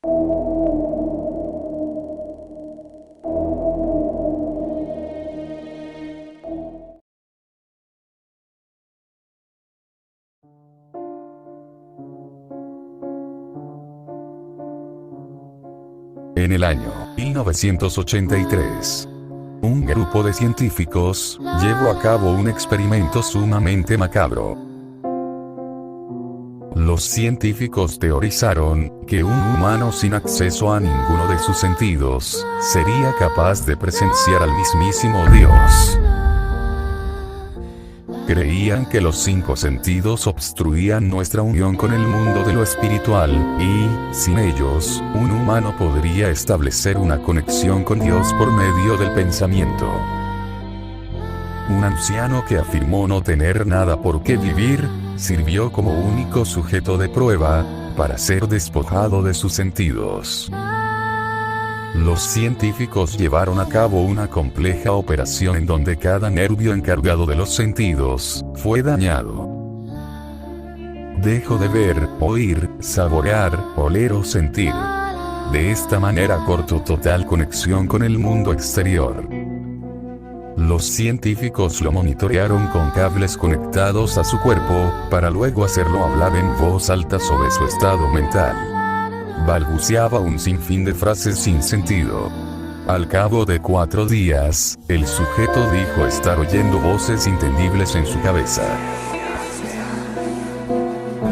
En el año 1983, un grupo de científicos llevó a cabo un experimento sumamente macabro. Los científicos teorizaron que un humano sin acceso a ninguno de sus sentidos sería capaz de presenciar al mismísimo Dios. Creían que los 5 sentidos obstruían nuestra unión con el mundo de lo espiritual, y, sin ellos, un humano podría establecer una conexión con Dios por medio del pensamiento. Un anciano que afirmó no tener nada por qué vivir, sirvió como único sujeto de prueba, para ser despojado de sus sentidos. Los científicos llevaron a cabo una compleja operación en donde cada nervio encargado de los sentidos fue dañado. Dejó de ver, oír, saborear, oler o sentir. De esta manera cortó total conexión con el mundo exterior. Los científicos lo monitorearon con cables conectados a su cuerpo, para luego hacerlo hablar en voz alta sobre su estado mental. Balbuceaba un sinfín de frases sin sentido. Al cabo de 4 días, el sujeto dijo estar oyendo voces entendibles en su cabeza.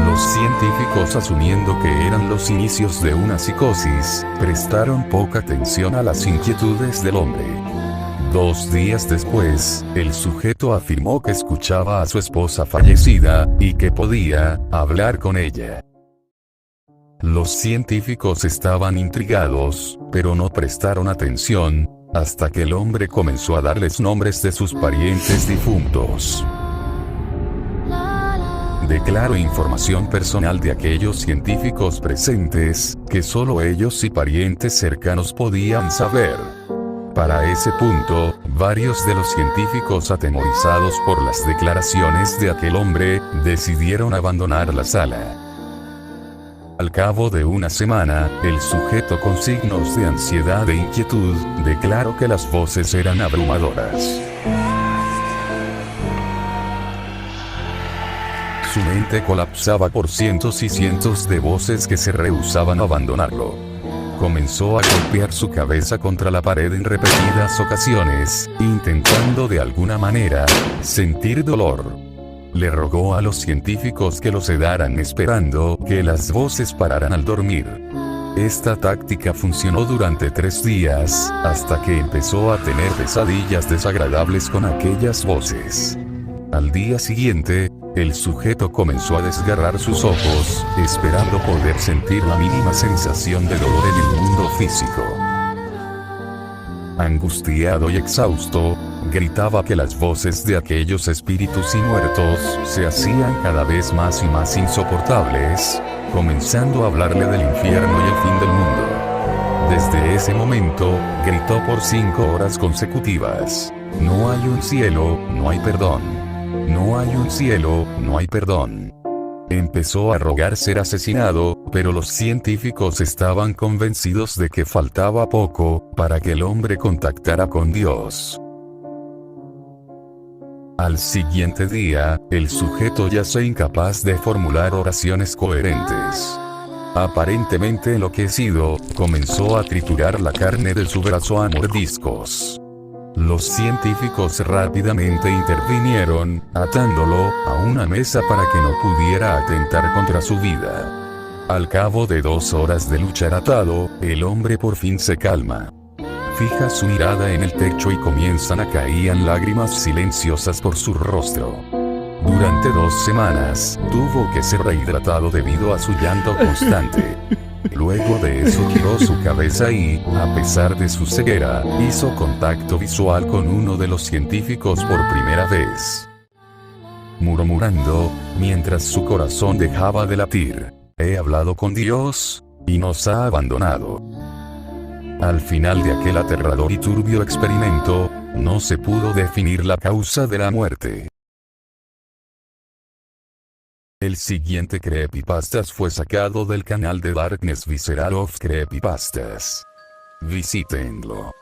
Los científicos, asumiendo que eran los inicios de una psicosis, prestaron poca atención a las inquietudes del hombre. 2 días después, el sujeto afirmó que escuchaba a su esposa fallecida, y que podía hablar con ella. Los científicos estaban intrigados, pero no prestaron atención, hasta que el hombre comenzó a darles nombres de sus parientes difuntos. Declaró información personal de aquellos científicos presentes, que solo ellos y parientes cercanos podían saber. Para ese punto, varios de los científicos, atemorizados por las declaraciones de aquel hombre, decidieron abandonar la sala. Al cabo de una semana, el sujeto, con signos de ansiedad e inquietud, declaró que las voces eran abrumadoras. Su mente colapsaba por cientos y cientos de voces que se rehusaban a abandonarlo. Comenzó a golpear su cabeza contra la pared en repetidas ocasiones, intentando de alguna manera sentir dolor. Le rogó a los científicos que lo sedaran, esperando que las voces pararan al dormir. Esta táctica funcionó durante 3 días, hasta que empezó a tener pesadillas desagradables con aquellas voces. Al día siguiente, el sujeto comenzó a desgarrar sus ojos, esperando poder sentir la mínima sensación de dolor en el mundo físico. Angustiado y exhausto, gritaba que las voces de aquellos espíritus y muertos se hacían cada vez más y más insoportables, comenzando a hablarle del infierno y el fin del mundo. Desde ese momento, gritó por 5 horas consecutivas: "No hay un cielo, no hay perdón. No hay un cielo, no hay perdón". Empezó a rogar ser asesinado, pero los científicos estaban convencidos de que faltaba poco para que el hombre contactara con Dios. Al siguiente día, el sujeto yace incapaz de formular oraciones coherentes. Aparentemente enloquecido, comenzó a triturar la carne de su brazo a mordiscos. Los científicos rápidamente intervinieron, atándolo a una mesa para que no pudiera atentar contra su vida. Al cabo de 2 horas de luchar atado, el hombre por fin se calma. Fija su mirada en el techo y comienzan a caer lágrimas silenciosas por su rostro. Durante 2 semanas, tuvo que ser rehidratado debido a su llanto constante. Luego de eso giró su cabeza y, a pesar de su ceguera, hizo contacto visual con uno de los científicos por primera vez. Murmurando, mientras su corazón dejaba de latir: "He hablado con Dios, y nos ha abandonado". Al final de aquel aterrador y turbio experimento, no se pudo definir la causa de la muerte. El siguiente creepypastas fue sacado del canal de Darkness Visceral of Creepypastas. Visítenlo.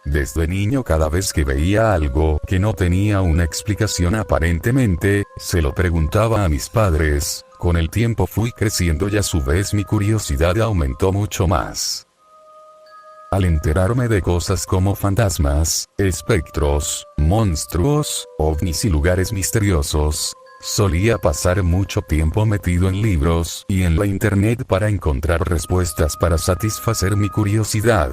Desde niño, cada vez que veía algo que no tenía una explicación aparentemente, se lo preguntaba a mis padres. Con el tiempo fui creciendo y a su vez mi curiosidad aumentó mucho más. Al enterarme de cosas como fantasmas, espectros, monstruos, ovnis y lugares misteriosos, solía pasar mucho tiempo metido en libros y en la internet para encontrar respuestas para satisfacer mi curiosidad.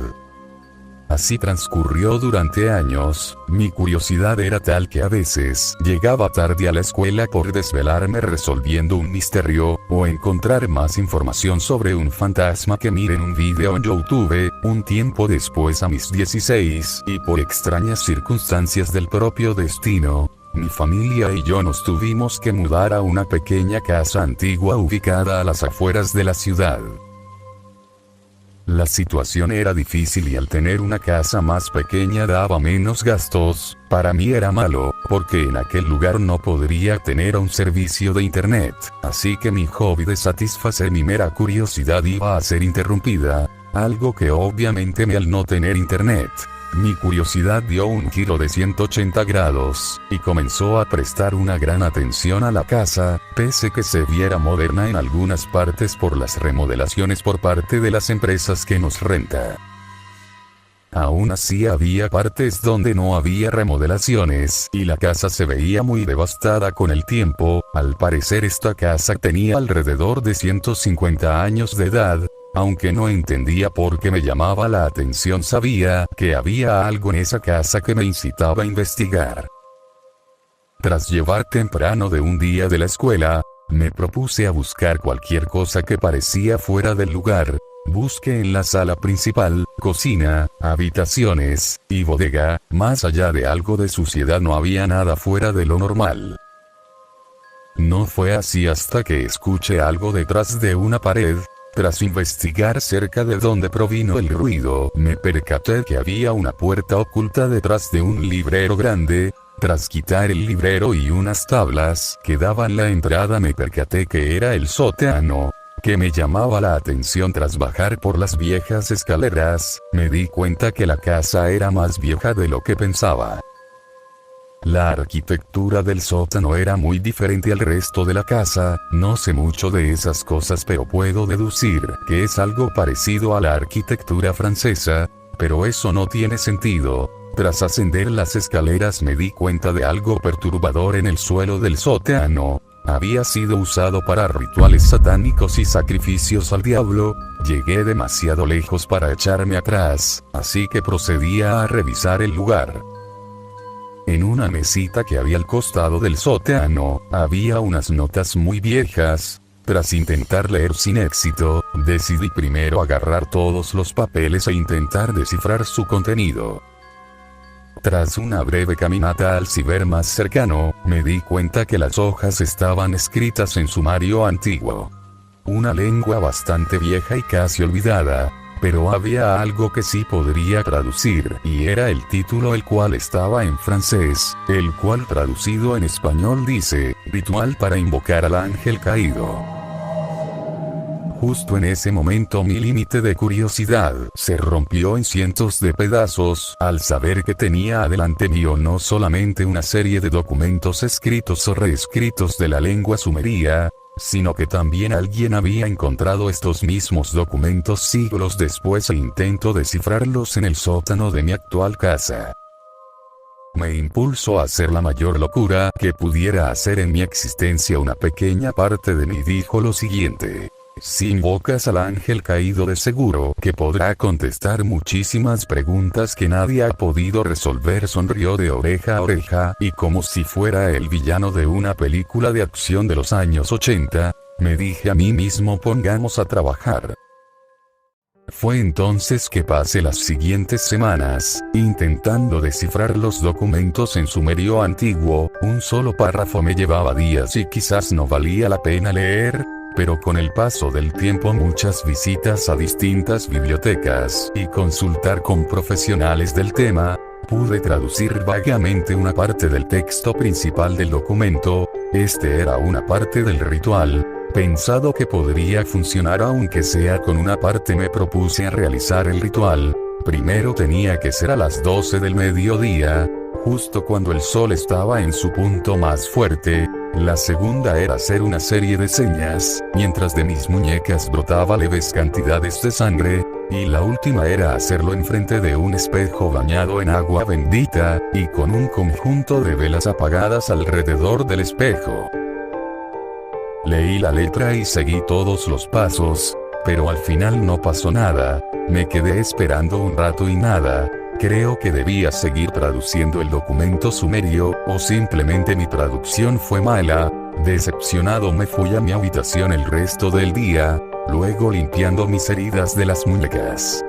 Así transcurrió durante años. Mi curiosidad era tal que a veces llegaba tarde a la escuela por desvelarme resolviendo un misterio, o encontrar más información sobre un fantasma que miré en un video en YouTube. Un tiempo después, a mis 16, y por extrañas circunstancias del propio destino, mi familia y yo nos tuvimos que mudar a una pequeña casa antigua ubicada a las afueras de la ciudad. La situación era difícil y al tener una casa más pequeña daba menos gastos. Para mí era malo, porque en aquel lugar no podría tener un servicio de internet, así que mi hobby de satisfacer mi mera curiosidad iba a ser interrumpida, algo que obviamente al no tener internet, mi curiosidad dio un giro de 180 grados, y comenzó a prestar una gran atención a la casa, pese que se viera moderna en algunas partes por las remodelaciones por parte de las empresas que nos renta. Aún así había partes donde no había remodelaciones, y la casa se veía muy devastada con el tiempo. Al parecer esta casa tenía alrededor de 150 años de edad. Aunque no entendía por qué me llamaba la atención, sabía que había algo en esa casa que me incitaba a investigar. Tras llegar temprano de un día de la escuela, me propuse a buscar cualquier cosa que parecía fuera del lugar. Busqué en la sala principal, cocina, habitaciones, y bodega. Más allá de algo de suciedad no había nada fuera de lo normal. No fue así hasta que escuché algo detrás de una pared. Tras investigar cerca de dónde provino el ruido, me percaté que había una puerta oculta detrás de un librero grande. Tras quitar el librero y unas tablas que daban la entrada, me percaté que era el sótano, que me llamaba la atención. Tras bajar por las viejas escaleras, me di cuenta que la casa era más vieja de lo que pensaba. La arquitectura del sótano era muy diferente al resto de la casa. No sé mucho de esas cosas, pero puedo deducir que es algo parecido a la arquitectura francesa, pero eso no tiene sentido. Tras ascender las escaleras me di cuenta de algo perturbador en el suelo del sótano. Había sido usado para rituales satánicos y sacrificios al diablo. Llegué demasiado lejos para echarme atrás, así que procedía a revisar el lugar. En una mesita que había al costado del sótano, había unas notas muy viejas. Tras intentar leer sin éxito, decidí primero agarrar todos los papeles e intentar descifrar su contenido. Tras una breve caminata al ciber más cercano, me di cuenta que las hojas estaban escritas en sumario antiguo. Una lengua bastante vieja y casi olvidada. Pero había algo que sí podría traducir, y era el título, el cual estaba en francés, el cual traducido en español dice: Ritual para invocar al ángel caído. Justo en ese momento mi límite de curiosidad se rompió en cientos de pedazos, al saber que tenía adelante mío no solamente una serie de documentos escritos o reescritos de la lengua sumeria, sino que también alguien había encontrado estos mismos documentos siglos después e intentó descifrarlos en el sótano de mi actual casa. Me impulsó a hacer la mayor locura que pudiera hacer en mi existencia. Una pequeña parte de mí dijo lo siguiente: si invocas al ángel caído, de seguro que podrá contestar muchísimas preguntas que nadie ha podido resolver. Sonrió de oreja a oreja, y como si fuera el villano de una película de acción de los años 80, me dije a mí mismo: pongamos a trabajar. Fue entonces que pasé las siguientes semanas, intentando descifrar los documentos en sumerio antiguo. Un solo párrafo me llevaba días y quizás no valía la pena leer. Pero con el paso del tiempo, muchas visitas a distintas bibliotecas y consultar con profesionales del tema, Pude traducir vagamente una parte del texto principal del documento. Este era una parte del ritual, pensado que podría funcionar aunque sea con una parte. Me propuse a realizar el ritual. Primero tenía que ser a las 12 del mediodía, justo cuando el sol estaba en su punto más fuerte. La segunda era hacer una serie de señas, mientras de mis muñecas brotaba leves cantidades de sangre, y la última era hacerlo enfrente de un espejo bañado en agua bendita, y con un conjunto de velas apagadas alrededor del espejo. Leí la letra y seguí todos los pasos, pero al final no pasó nada. Me quedé esperando un rato y nada. Creo que debía seguir traduciendo el documento sumerio, o simplemente mi traducción fue mala. Decepcionado me fui a mi habitación el resto del día, luego limpiando mis heridas de las muñecas.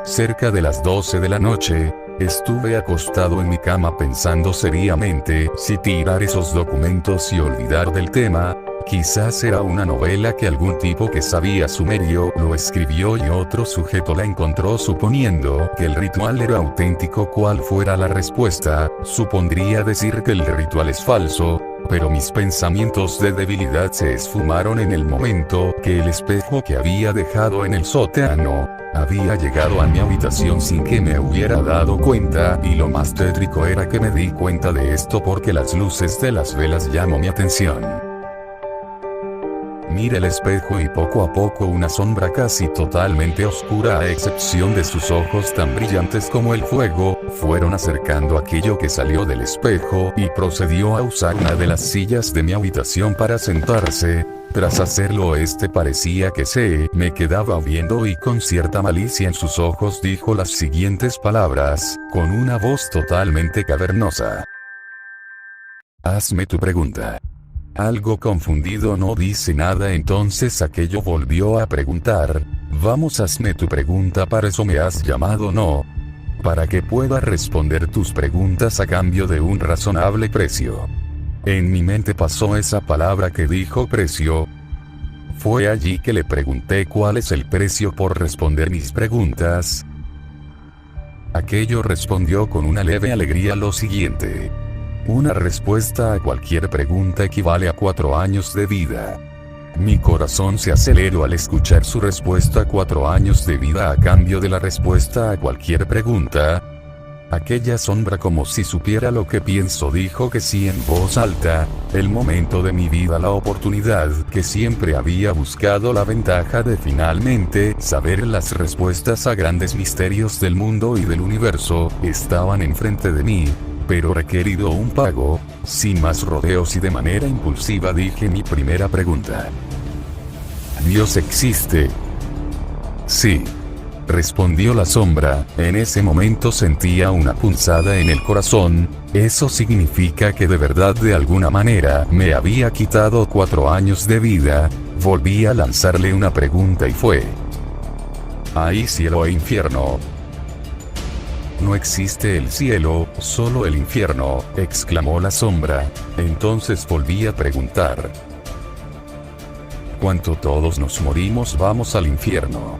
Cerca de las 12 de la noche, estuve acostado en mi cama pensando seriamente si tirar esos documentos y olvidar del tema. Quizás era una novela que algún tipo que sabía sumerio lo escribió y otro sujeto la encontró suponiendo que el ritual era auténtico. Cual fuera la respuesta, supondría decir que el ritual es falso, pero mis pensamientos de debilidad se esfumaron en el momento que el espejo que había dejado en el sótano había llegado a mi habitación sin que me hubiera dado cuenta, y lo más tétrico era que me di cuenta de esto porque las luces de las velas llamó mi atención. Miré el espejo y poco a poco una sombra casi totalmente oscura a excepción de sus ojos tan brillantes como el fuego, fueron acercando aquello que salió del espejo y procedió a usar una de las sillas de mi habitación para sentarse. Tras hacerlo parecía que se me quedaba viendo y con cierta malicia en sus ojos dijo las siguientes palabras, con una voz totalmente cavernosa. Hazme tu pregunta. Algo confundido no dice nada, entonces aquello volvió a preguntar, vamos, hazme tu pregunta, para eso me has llamado, ¿no? Para que pueda responder tus preguntas a cambio de un razonable precio. En mi mente pasó esa palabra que dijo, precio. Fue allí que le pregunté cuál es el precio por responder mis preguntas. Aquello respondió con una leve alegría lo siguiente. Una respuesta a cualquier pregunta equivale a 4 años de vida. Mi corazón se aceleró al escuchar su respuesta. 4 años de vida a cambio de la respuesta a cualquier pregunta. Aquella sombra, como si supiera lo que pienso, dijo que sí en voz alta. El momento de mi vida, la oportunidad que siempre había buscado, la ventaja de finalmente saber las respuestas a grandes misterios del mundo y del universo, estaban enfrente de mí. Pero requerido un pago. Sin más rodeos y de manera impulsiva dije mi primera pregunta. ¿Dios existe? Sí. Respondió la sombra. En ese momento sentía una punzada en el corazón. Eso significa que de verdad, de alguna manera, me había quitado 4 años de vida. Volví a lanzarle una pregunta y fue: ¿hay cielo e infierno? No existe el cielo, solo el infierno, exclamó la sombra. Entonces volví a preguntar. ¿Cuánto todos nos morimos vamos al infierno?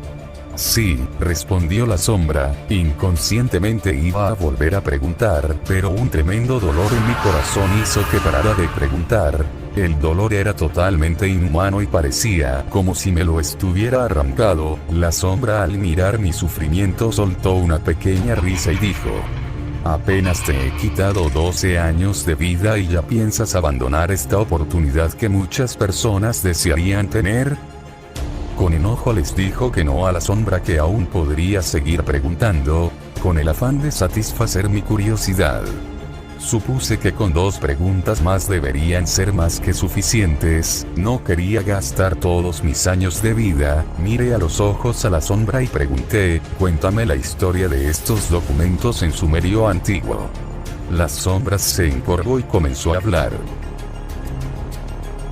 Sí, respondió la sombra. Inconscientemente iba a volver a preguntar, pero un tremendo dolor en mi corazón hizo que parara de preguntar. El dolor era totalmente inhumano y parecía como si me lo estuviera arrancado. La sombra, al mirar mi sufrimiento, soltó una pequeña risa y dijo: apenas te he quitado 12 años de vida y ya piensas abandonar esta oportunidad que muchas personas desearían tener. Con enojo les dijo que no a la sombra, que aún podría seguir preguntando, con el afán de satisfacer mi curiosidad. Supuse que con 2 preguntas más deberían ser más que suficientes. No quería gastar todos mis años de vida. Miré a los ojos a la sombra y pregunté: cuéntame la historia de estos documentos en sumerio antiguo. La sombra se encorvó y comenzó a hablar.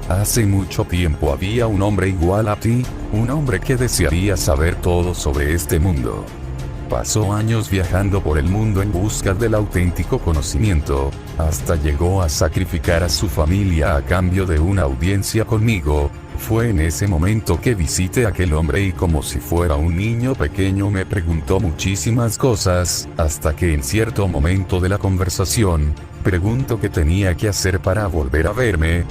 Hace mucho tiempo había un hombre igual a ti, un hombre que desearía saber todo sobre este mundo. Pasó años viajando por el mundo en busca del auténtico conocimiento, hasta llegó a sacrificar a su familia a cambio de una audiencia conmigo. Fue en ese momento que visité a aquel hombre y como si fuera un niño pequeño me preguntó muchísimas cosas, hasta que en cierto momento de la conversación, preguntó qué tenía que hacer para volver a verme.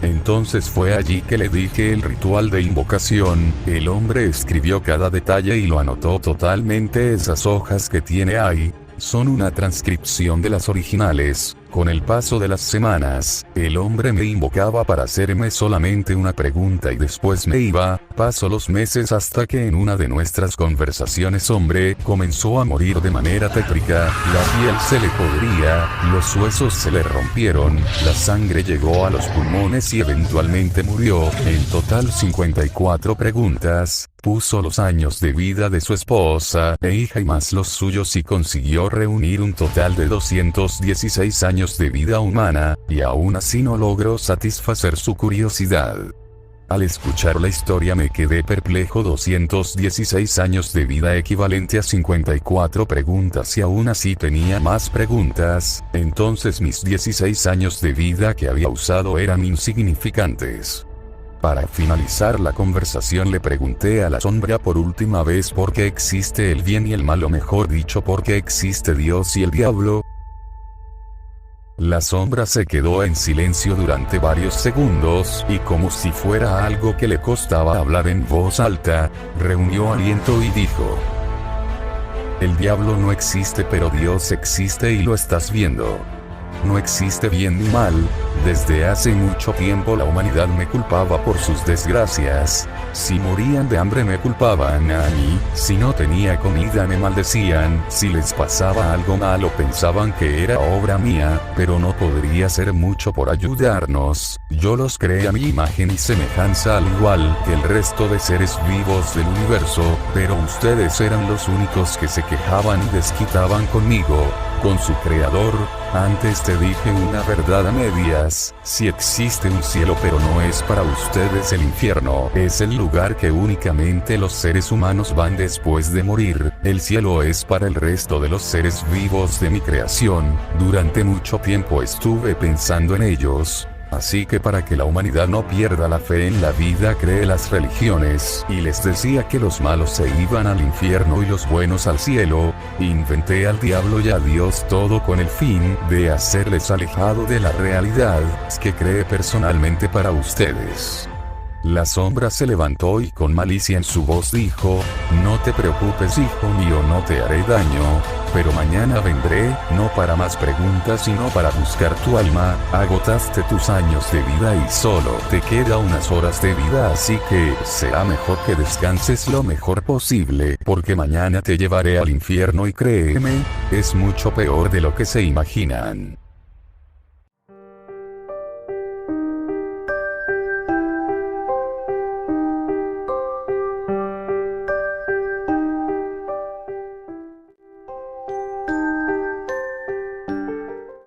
Entonces fue allí que le dije el ritual de invocación. El hombre escribió cada detalle y lo anotó totalmente. Esas hojas que tiene ahí son una transcripción de las originales. Con el paso de las semanas, el hombre me invocaba para hacerme solamente una pregunta y después me iba. Pasó los meses hasta que en una de nuestras conversaciones hombre comenzó a morir de manera tétrica, la piel se le podría, los huesos se le rompieron, la sangre llegó a los pulmones y eventualmente murió. En total 54 preguntas. Puso los años de vida de su esposa e hija y más los suyos y consiguió reunir un total de 216 años de vida humana, y aún así no logró satisfacer su curiosidad. Al escuchar la historia me quedé perplejo. 216 años de vida equivalente a 54 preguntas y aún así tenía más preguntas. Entonces mis 16 años de vida que había usado eran insignificantes. Para finalizar la conversación le pregunté a la sombra por última vez por qué existe el bien y el mal, o mejor dicho, por qué existe Dios y el diablo. La sombra se quedó en silencio durante varios segundos, y como si fuera algo que le costaba hablar en voz alta, reunió aliento y dijo: el diablo no existe, pero Dios existe y lo estás viendo. No existe bien ni mal. Desde hace mucho tiempo la humanidad me culpaba por sus desgracias. Si morían de hambre me culpaban a mí, si no tenía comida me maldecían, si les pasaba algo malo pensaban que era obra mía, pero no podría hacer mucho por ayudarnos. Yo los creé a mi imagen y semejanza al igual que el resto de seres vivos del universo, pero ustedes eran los únicos que se quejaban y desquitaban conmigo, con su creador. Antes te dije una verdad a medias: si existe un cielo pero no es para ustedes, el infierno es el lugar que únicamente los seres humanos van después de morir, el cielo es para el resto de los seres vivos de mi creación. Durante mucho tiempo estuve pensando en ellos. Así que para que la humanidad no pierda la fe en la vida creé las religiones, y les decía que los malos se iban al infierno y los buenos al cielo. Inventé al diablo y a Dios, todo con el fin de hacerles alejado de la realidad que creé personalmente para ustedes. La sombra se levantó y con malicia en su voz dijo: no te preocupes, hijo mío, no te haré daño, pero mañana vendré, no para más preguntas sino para buscar tu alma. Agotaste tus años de vida y solo te queda unas horas de vida, así que será mejor que descanses lo mejor posible, porque mañana te llevaré al infierno y créeme, es mucho peor de lo que se imaginan.